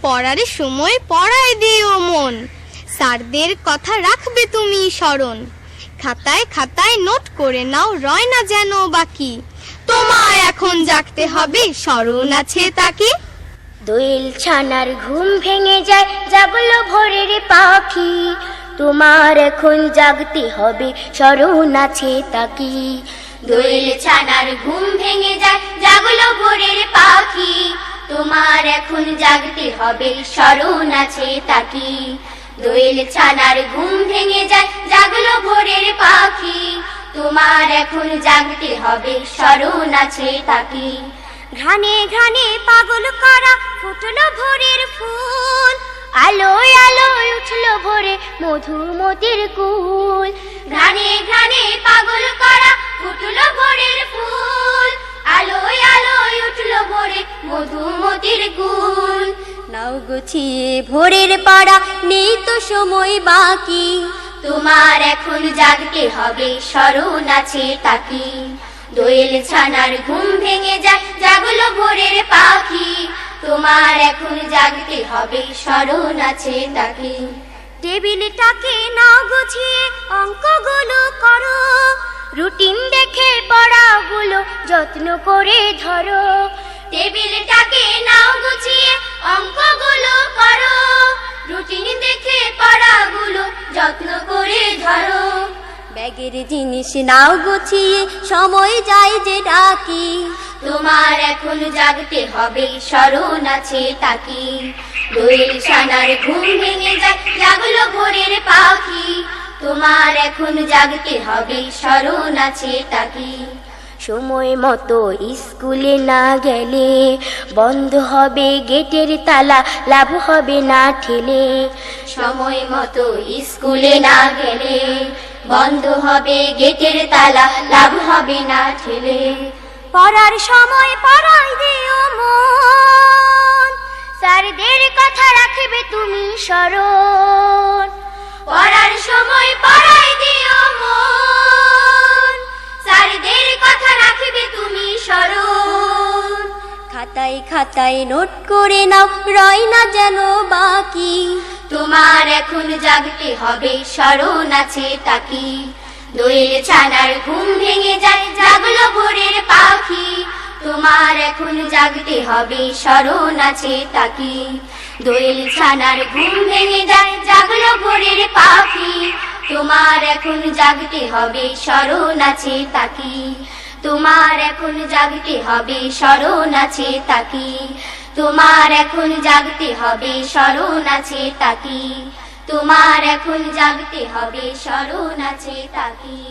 পড়ার সময় পড়ায় দিও মন, স্যারদের কথা রাখবে তুমি স্মরণ। খাতায় খাতায় নোট করে নাও, রয় না যেন বাকি, তোমায় এখন জাগতে হবে, স্মরণ আছে তাকে। দোয়েল ছানার ঘুম ভেঙে যায়, জাগলো ভোরের পাখি, তোমার এখন জাগতে হবে, স্মরণ আছে তাকি। দোয়েল ছানার ঘুম ভেঙে যায়, জাগলো ভোরের পাখি, তোমার এখন জাগতে হবে, স্মরণ আছে তাকি। দোয়েল ছানার ঘুম ভেঙে যায়, জাগলো ভোরের পাখি, তোমার এখন জাগতে হবে, স্মরণ আছে তাকি। ঘ্রাণে ঘ্রাণে পাগল করা ফুটলো ভোরের ফুল, আলোয় আলোয় উঠলো ভোরে মধুমতির কুল। ঘ্রাণে ঘ্রাণে পাগল করা ফুটলো ভোরের ফুল, আলোয় আলোয় উঠলো ভোরে মধুমতির কুল। নাও গুছিয়ে ভোরের পাড়া, নেই তো সময় বাকি, তোমার এখন জাগতে হবে, স্মরণ আছে তাকি। দোয়েল ছানার ঘুম ভেঙে যায়, জাগলো ভোরের পাখি, তোমার এখন জাগতে হবে, স্মরণ আছে তাকি। টেবিলটাকে নাও গুছিয়ে অঙ্কগুলো করো, রুটিন দেখে পড়াগুলো যত্ন করে ধরো। টেবিলটাকে নাও গুছিয়ে অঙ্কগুলো করো, রুটিন দেখে পড়াগুলো যত্ন করে ধরো। ব্যাগের জিনিস নাও গুছিয়ে, সময় যায় যে ডাকি, তোমার এখন জাগতে হবে, স্মরণ আছে তাকি। দোয়েল ছানার ঘুম ভেঙে যায়, জাগলো ভোরের পাখি, তোমার এখন জাগতে হবে, স্মরণ আছে তাকি। সময় মতো স্কুলে না গেলে বন্ধ হবে গেটের তালা, লাভ হবে না ঠেলে। সময় মতো স্কুলে না গেলে বন্ধ হবে গেটের তালা, লাভ হবে না ঠেলে। পড়ার সময় পড়ায় দিও মন, স্যারদের কথা রাখবে তুমি স্মরণ। পড়ার সময় পড়ায় দিও মন, স্যারদের কথা রাখবে তুমি স্মরণ। খাতায় খাতায় নোট করে নাও, রয় না যেন বাকি, তোমার এখন জাগতে হবে, স্মরণ আছে তাকি। দোয়েল ছানার ঘুম ভেঙে যায়, জাগলো ভোরের পাখি, তোমার এখন জাগতে হবে, স্মরণ আছে তাকি। দোয়েল ছানার ঘুম ভেঙে যায়, জাগলো ভোরের পাখি, তোমার এখন জাগতে হবে, স্মরণ আছে তাকি। তোমার এখন জাগতে হবে, স্মরণ আছে তাকি। তোমার এখন জাগতে হবে, স্মরণ আছে তাকি। তোমার এখন জাগতে হবে, স্মরণ আছে তাকি।